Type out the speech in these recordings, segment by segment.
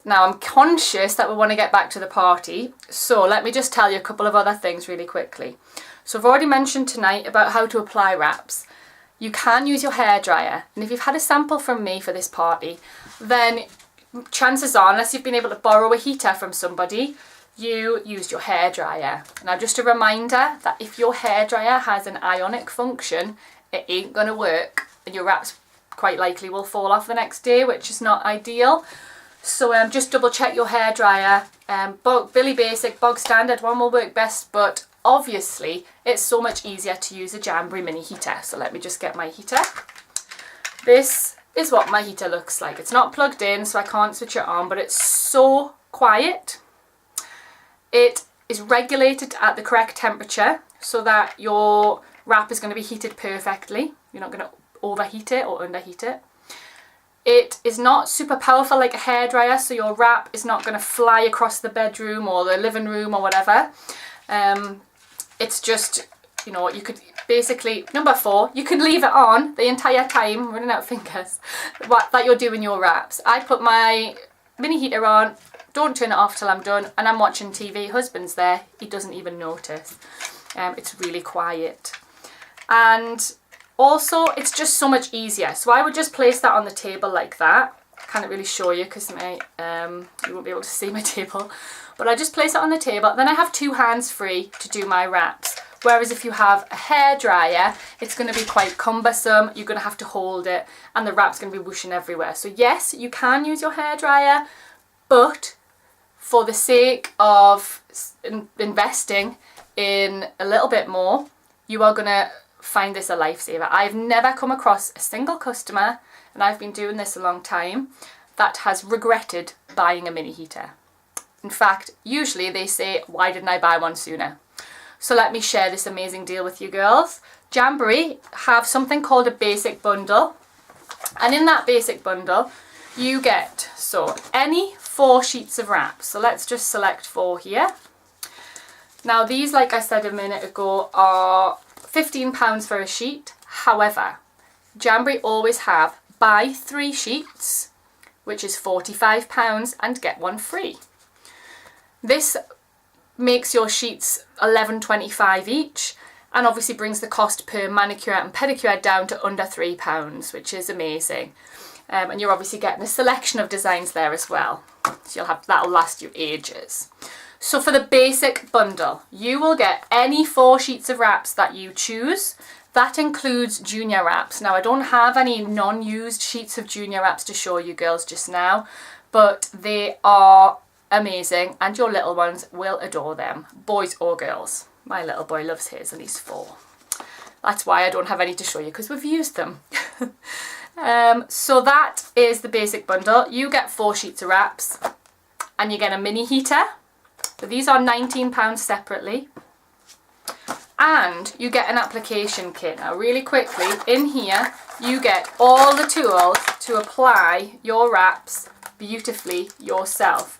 Now I'm conscious that we want to get back to the party, so let me just tell you a couple of other things really quickly. So I've already mentioned tonight about how to apply wraps. You can use your hairdryer, and if you've had a sample from me for this party, then chances are, unless you've been able to borrow a heater from somebody, you used your hairdryer. Now just a reminder that if your hairdryer has an ionic function, it ain't going to work, and your wraps quite likely will fall off the next day, which is not ideal. So just double check your hairdryer. Billy Basic, bog standard one will work best, but obviously it's so much easier to use a Jamberry mini heater. So let me just get my heater. This is what my heater looks like. It's not plugged in, so I can't switch it on, but it's so quiet. It is regulated at the correct temperature so that your wrap is going to be heated perfectly. You're not going to overheat it or underheat it. It is not super powerful like a hairdryer, so your wrap is not going to fly across the bedroom or the living room or whatever. It's just, you know, you could basically, number 4, you can leave it on the entire time, running out of fingers, that you're doing your wraps. I put my mini heater on, don't turn it off till I'm done, and I'm watching TV. Husband's there, he doesn't even notice. It's really quiet. And also, it's just so much easier. So I would just place that on the table like that. I can't really show you because you won't be able to see my table. But I just place it on the table. Then I have 2 hands free to do my wraps. Whereas if you have a hairdryer, it's going to be quite cumbersome. You're going to have to hold it and the wrap's going to be whooshing everywhere. So yes, you can use your hairdryer, but for the sake of investing in a little bit more, you are going to find this a lifesaver. I've never come across a single customer, and I've been doing this a long time, that has regretted buying a mini heater. In fact, usually they say, why didn't I buy one sooner? So let me share this amazing deal with you girls. Jamberry have something called a basic bundle, and in that basic bundle you get any 4 sheets of wrap. So let's just select 4 here. Now these, like I said a minute ago, are £15 for a sheet. However, Jamberry always have buy 3 sheets, which is £45, and get 1 free. This makes your sheets £11.25 each, and obviously brings the cost per manicure and pedicure down to under £3, which is amazing. And you're obviously getting a selection of designs there as well, so that'll last you ages. So for the basic bundle, you will get any 4 sheets of wraps that you choose. That includes junior wraps. Now I don't have any non-used sheets of junior wraps to show you girls just now, but they are amazing and your little ones will adore them, boys or girls. My little boy loves his and he's 4. That's why I don't have any to show you, because we've used them. So that is the basic bundle. You get 4 sheets of wraps and you get a mini heater. So these are £19 separately, and you get an application kit. Now really quickly, in here you get all the tools to apply your wraps beautifully yourself.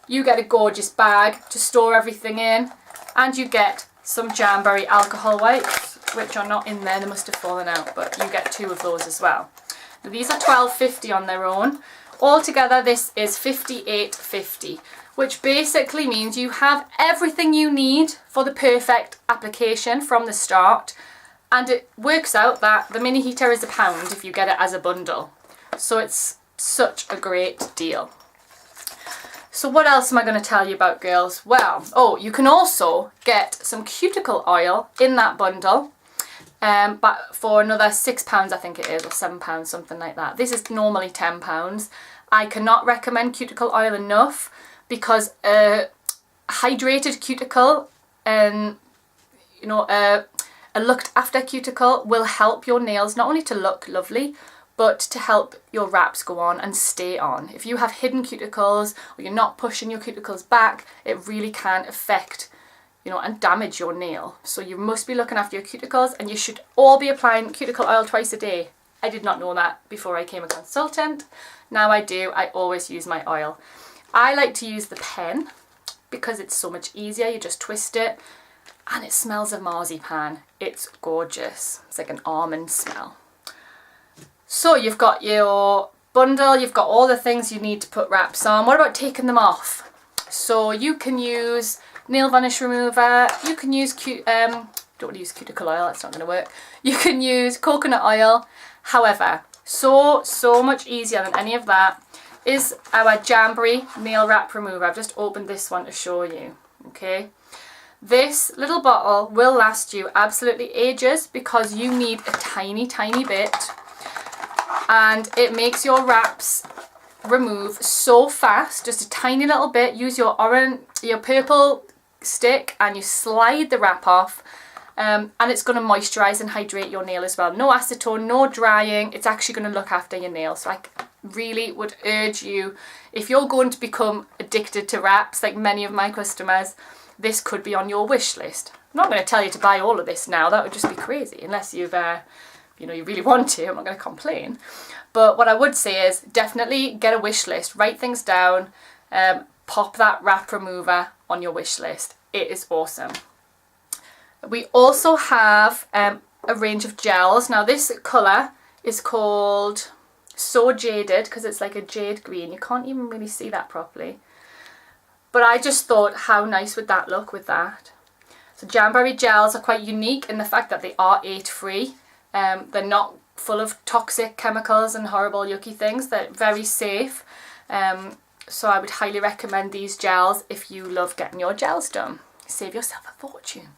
You get a gorgeous bag to store everything in, and you get some Jamberry alcohol wipes, which are not in there, they must have fallen out, but you get 2 of those as well. Now, these are £12.50 on their own. Altogether this is £58.50. which basically means you have everything you need for the perfect application from the start, and it works out that the mini heater is £1 if you get it as a bundle. So it's such a great deal. So what else am I going to tell you about, girls? Well, you can also get some cuticle oil in that bundle, but for another £6 I think it is, or £7, something like that. This is normally £10. I cannot recommend cuticle oil enough, because a hydrated cuticle and a looked after cuticle will help your nails not only to look lovely, but to help your wraps go on and stay on. If you have hidden cuticles or you're not pushing your cuticles back, it really can affect, and damage your nail. So you must be looking after your cuticles, and you should all be applying cuticle oil twice a day. I did not know that before I became a consultant. Now I do. I always use my oil. I like to use the pen because it's so much easier. You just twist it and it smells of marzipan. It's gorgeous. It's like an almond smell. So you've got your bundle, you've got all the things you need to put wraps on. What about taking them off? So you can use nail varnish remover, you can use don't want to use cuticle oil, that's not going to work. You can use coconut oil. However, so much easier than any of that is our Jamberry nail wrap remover. I've just opened this one to show you, okay? This little bottle will last you absolutely ages because you need a tiny bit, and it makes your wraps remove so fast, just a tiny little bit. Use your purple stick and you slide the wrap off, and it's going to moisturize and hydrate your nail as well. No acetone, no drying. It's actually going to look after your nails. So I really would urge you, if you're going to become addicted to wraps like many of my customers, this could be on your wish list. I'm not going to tell you to buy all of this now, that would just be crazy, unless you've you know, you really want to. I'm not going to complain. But what I would say is definitely get a wish list, write things down, pop that wrap remover on your wish list. It is awesome. We also have a range of gels. Now this colour is called So Jaded because it's like a jade green. You can't even really see that properly. But I just thought, how nice would that look with that? So Jamberry gels are quite unique in the fact that they are 8-free. They're not full of toxic chemicals and horrible yucky things. They're very safe. So I would highly recommend these gels if you love getting your gels done. Save yourself a fortune.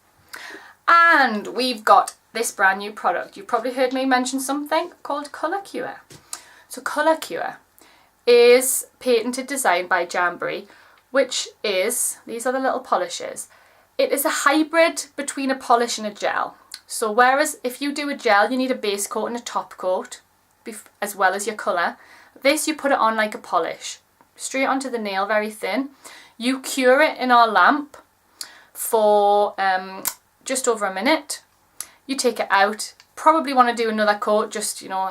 And we've got this brand new product. You've probably heard me mention something called Colour Cure. So Colour Cure is patented design by Jamberry, which is, these are the little polishes. It is a hybrid between a polish and a gel. So whereas if you do a gel, you need a base coat and a top coat, as well as your colour. This you put it on like a polish, straight onto the nail, very thin. You cure it in our lamp for just over a minute. You take it out, probably want to do another coat, just, you know,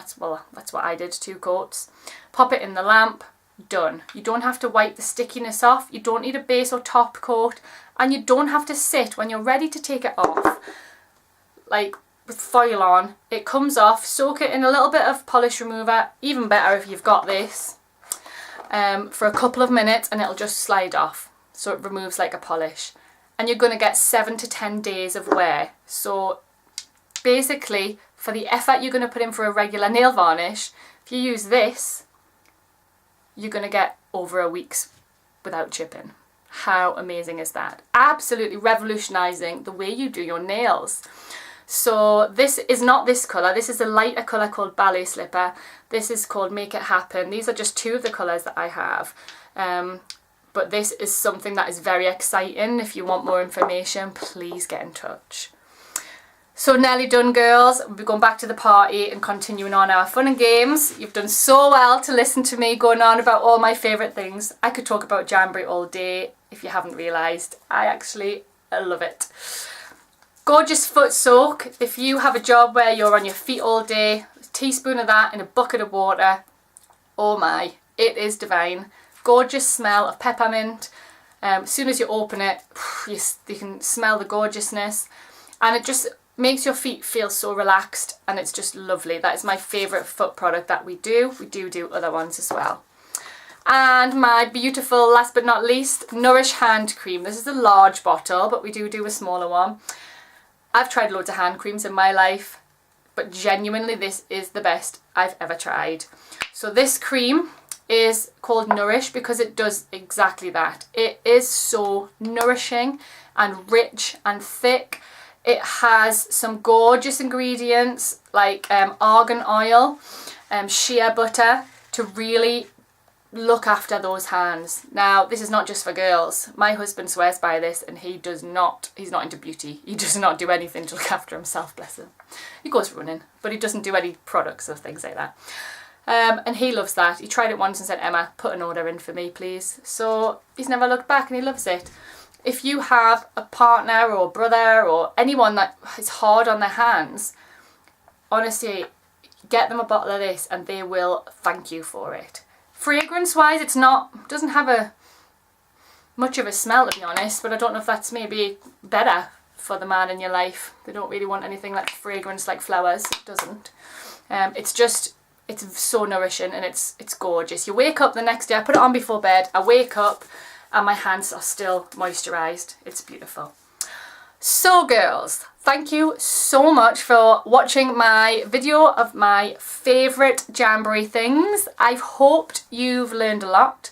that's what I did, 2 coats. Pop it in the lamp, done. You don't have to wipe the stickiness off, you don't need a base or top coat, and you don't have to sit when you're ready to take it off, like with foil on. It comes off, soak it in a little bit of polish remover, even better if you've got this, for a couple of minutes, and it'll just slide off. So it removes like a polish. And you're going to get 7 to 10 days of wear. So basically, for the effort you're going to put in for a regular nail varnish, if you use this, you're going to get over a week's without chipping. How amazing is that? Absolutely revolutionising the way you do your nails. So this is not this colour. This is a lighter colour called Ballet Slipper. This is called Make It Happen. These are just 2 of the colours that I have. But this is something that is very exciting. If you want more information, please get in touch. So nearly done, girls. We'll be going back to the party and continuing on our fun and games. You've done so well to listen to me going on about all my favourite things. I could talk about Jamberry all day if you haven't realised. I love it. Gorgeous foot soak. If you have a job where you're on your feet all day, a teaspoon of that in a bucket of water. Oh my, it is divine. Gorgeous smell of peppermint. As soon as you open it, you can smell the gorgeousness, and it just makes your feet feel so relaxed, and it's just lovely. That is my favourite foot product that we do. We do other ones as well. And my beautiful, last but not least, Nourish hand cream. This is a large bottle, but we do a smaller one. I've tried loads of hand creams in my life, but genuinely this is the best I've ever tried. So this cream is called Nourish because it does exactly that. It is so nourishing and rich and thick. It has some gorgeous ingredients like argan oil, shea butter to really look after those hands. Now, this is not just for girls. My husband swears by this, and he's not into beauty. He does not do anything to look after himself, bless him. He goes running, but he doesn't do any products or things like that. And he loves that. He tried it once and said, Emma, put an order in for me, please. So he's never looked back and he loves it. If you have a partner or brother or anyone that is hard on their hands, honestly, get them a bottle of this and they will thank you for it. Fragrance wise, doesn't have much of a smell, to be honest, but I don't know if that's maybe better for the man in your life. They don't really want anything like fragrance like flowers. It doesn't. It's just It's so nourishing and it's gorgeous. You wake up the next day, I put it on before bed, I wake up and my hands are still moisturised. It's beautiful. So girls, thank you so much for watching my video of my favourite Jamberry things. I've hoped you've learned a lot,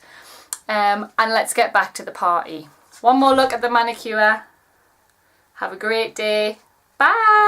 and let's get back to the party. One more look at the manicure. Have a great day. Bye!